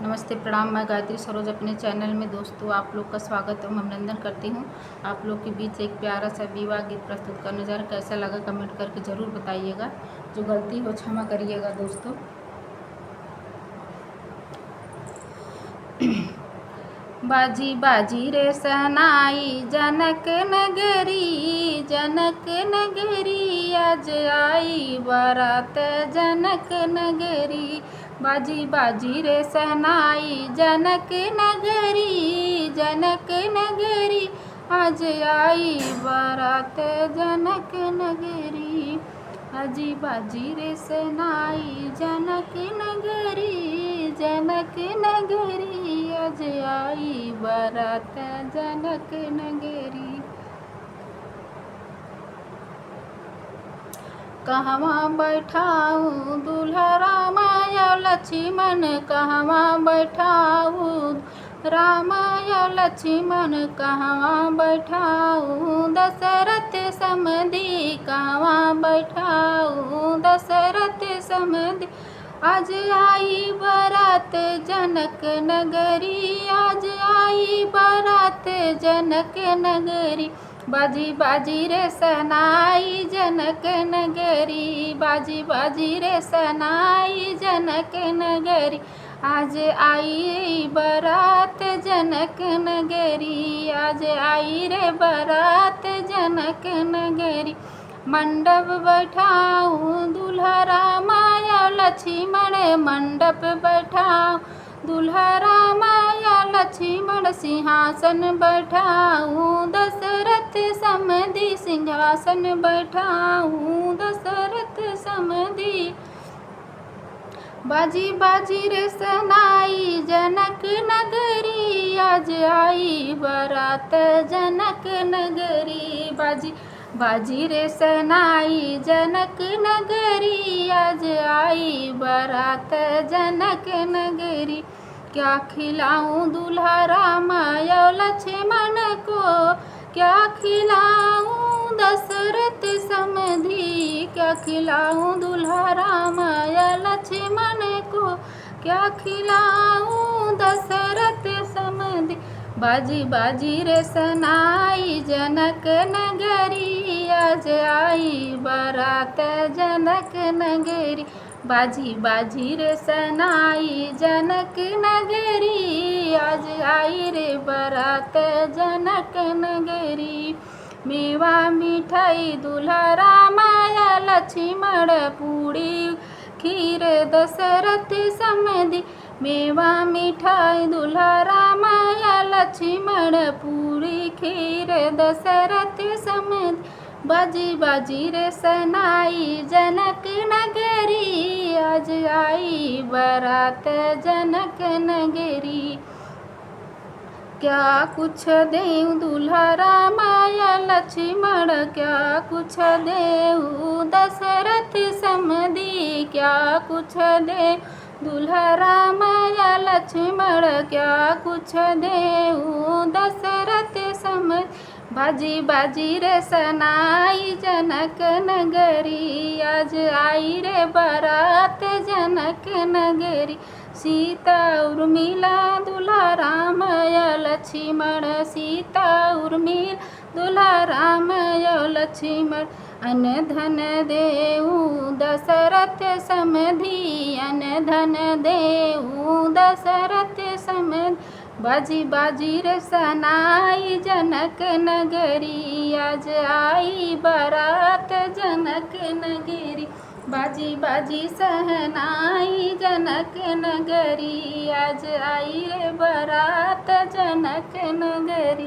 नमस्ते, प्रणाम। मैं गायत्री सरोज अपने चैनल में दोस्तों आप लोग का स्वागत एवं अभिनंदन करती हूँ। आप लोग के बीच एक प्यारा सा विवाह गीत प्रस्तुत करने जा रहा, कैसा लगा कमेंट करके ज़रूर बताइएगा। जो गलती हो क्षमा करिएगा दोस्तों। बाजी बाजी रे सहनाई जनक नगरी, जनक नगरी आज आई बारात जनक नगरी। बाजी बाजी रे सहनाई जनक नगरी, जनक नगरी आज आई बारात जनक नगरी। बाजी बाजी रे सहनाई जनक नगरी, जनक नगरी आज आई बारात जनक नगरी। कहवा बैठाऊँ दूल्हा रामा या लक्ष्मण, कहवा बैठाऊँ रामा या लक्ष्मण, कहवा बैठाऊँ दशरथ समधी, कहवा बैठाऊँ दशरथ समधी। आज आई बारात जनक नगरी, आज आई बारात जनक नगरी। बाजी बाजी रे सहनाई जनक नगरी, बाजी बाजी रे सहनाई जनक नगरी। आज आई बारात जनक नगरी, आज आई रे बारात जनक नगरी। मंडप बैठाऊँ दूल्हा रामा या लक्ष्मण, मंडप बैठाऊँ दूल्हा रामा या लक्ष्मण। सिंहासन बैठाऊँ दशरथ समधी, सिंहासन बैठाऊँ दशरथ समधी। बाजी बाजी रे सहनाई जनक नगरी, आज आई बारात जनक नगरी। बाजी बाजी रे सहनाई जनक नगरी, आज आई बारात जनक नगरी। क्या खिलाऊं दूल्हा रामा या लक्ष्मण को, क्या खिलाऊं दशरथ समधी। क्या खिलाऊं दूल्हा रामा या लक्ष्मण को, क्या खिलाऊं दशरथ समधी। बाजी बाजी रे सहनाई जनक नगरी, आज आई बारात जनक नगरी। बाजी बाजी रे सहनाई जनक नगरी, आज आई रे बारात जनक नगरी। मेवा मिठाई दूल्हा रामा या लक्ष्मण, पूड़ी खीर दशरथ समधी। मेवा मिठाई दूल्हा रामा या लक्ष्मण, पूड़ी खीर दशरथ समधी। बाजी बाजी रे सहनाई जनक नगरी, आज आई बारात जनक नगरी। क्या कुछ देऊँ दूल्हा रामा या लक्ष्मण, क्या कुछ देऊँ दशरथ समधी। क्या कुछ दे दूल्हा रामा या लक्ष्मण, क्या कुछ देऊँ दशरथ समधी। बाजी बाजी रे सहनाई जनक नगरी, आज आई रे बारात जनक नगरी। सीता उर्मिला दूल्हा राम या लक्ष्मण, सीता उर्मिला दूल्हा राम या लक्ष्मण। अन्न धन देऊँ दशरथ समधी, अन्न धन देऊँ दशरथ समधी। बाजी बाजी रे सहनाई जनक नगरी, आज आई बारात जनक नगरी। बाजी बाजी सहनाई जनक नगरी, आज आई रे बारात जनक नगरी।